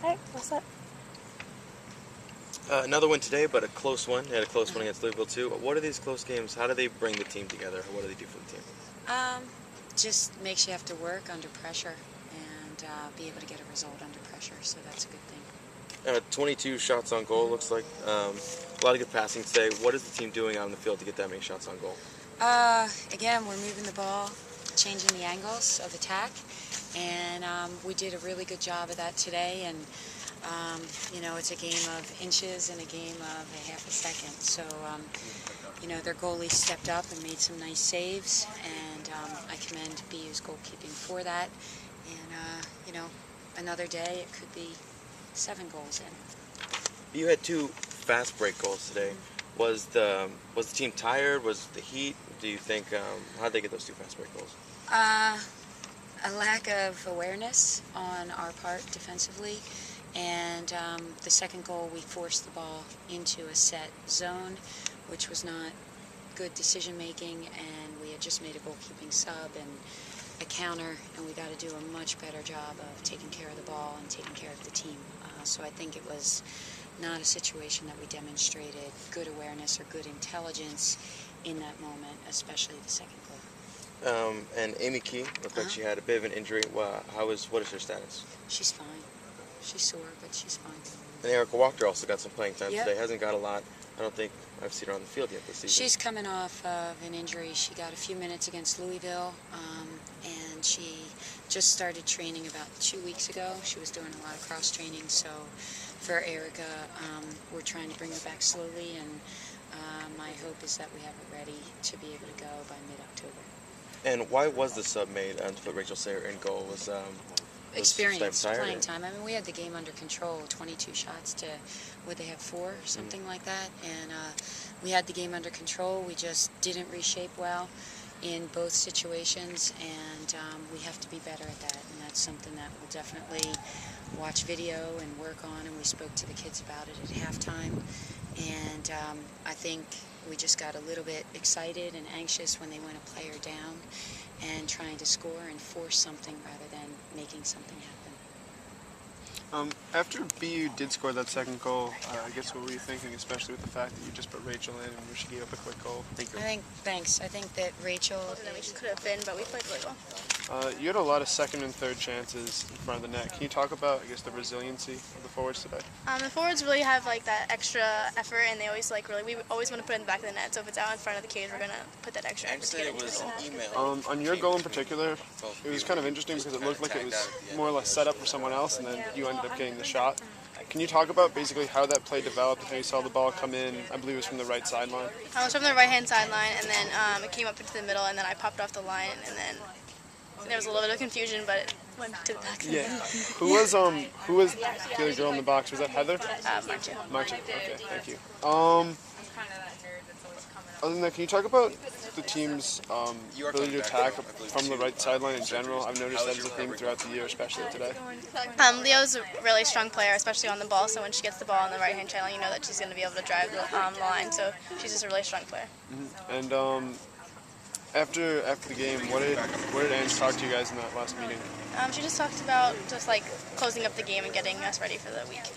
All right, what's up? Another win today, but a close one. They had a close one against Louisville too. What are these close games? How do they bring the team together? What do they do for the team? Just makes you have to work under pressure and be able to get a result under pressure, so that's a good thing. 22 shots on goal looks like. A lot of good passing today. What is the team doing out on the field to get that many shots on goal? Again, we're moving the ball, changing the angles of attack, and we did a really good job of that today. And you know, it's a game of inches and a game of a half a second. So, you know, their goalie stepped up and made some nice saves, and I commend BU's goalkeeping for that. And, you know, another day it could be 7 goals in. You had 2 fast break goals today. Was the team tired? Was the heat? Do you think, how did they get those 2 fast break goals? A lack of awareness on our part defensively. And the second goal, we forced the ball into a set zone, which was not good decision making, and we had just made a goalkeeping sub and a counter, and we got to do a much better job of taking care of the ball and taking care of the team. So I think it was not a situation that we demonstrated good awareness or good intelligence in that moment, especially the second goal. And Amy Key looked like she had a bit of an injury. What is her status? She's fine. She's sore, but she's fine. And Erica Walker also got some playing time Yep. today. Hasn't got a lot. I don't think I've seen her on the field yet this season. She's coming off of an injury. She got a few minutes against Louisville, and she just started training about 2 weeks ago. She was doing a lot of cross training, so for Erica, we're trying to bring her back slowly, and my hope is that we have her ready to be able to go by mid-October. And why was the sub made to put Rachel Sayer in goal? Was Experience, playing time. I mean, we had the game under control, 22 shots to, would they have 4, something like that, and we had the game under control. We just didn't reshape well in both situations, and we have to be better at that, and that's something that we'll definitely watch video and work on, and we spoke to the kids about it at halftime, and I think we just got a little bit excited and anxious when they went a player down and trying to score and force something rather than making something happen. After BU did score that second goal, I guess what were you thinking, especially with the fact that you just put Rachel in and she gave up a quick goal? Thanks. I think that Rachel Than we could have been, but we played really well. You had a lot of second and third chances in front of the net. Can you talk about, I guess, the resiliency of the forwards today? The forwards really have like that extra effort, and they always we always want to put it in the back of the net. So if it's out in front of the cage, we're gonna put that extra effort to get it into. On your goal in particular, it was kind of interesting because it looked like it was more or less set up for someone else, and then you ended up getting the shot. Can you talk about basically how that play developed and how you saw the ball come in? I believe it was from the right sideline. It was from the right-hand sideline, and then it came up into the middle, and then I popped off the line, and then there was a little bit of confusion, but it went to the back. Yeah. Who was the other girl in the box? Was that Heather? Marcia. Okay, thank you. Other than that, can you talk about the team's ability to attack from the right sideline in general? I've noticed that as a theme throughout the year, especially today. Leo's a really strong player, especially on the ball, so when she gets the ball on the right-hand channel, you know that she's going to be able to drive the line, so she's just a really strong player. And after the game, what did Ange talk to you guys in that last meeting? She just talked about just like closing up the game and getting us ready for the week.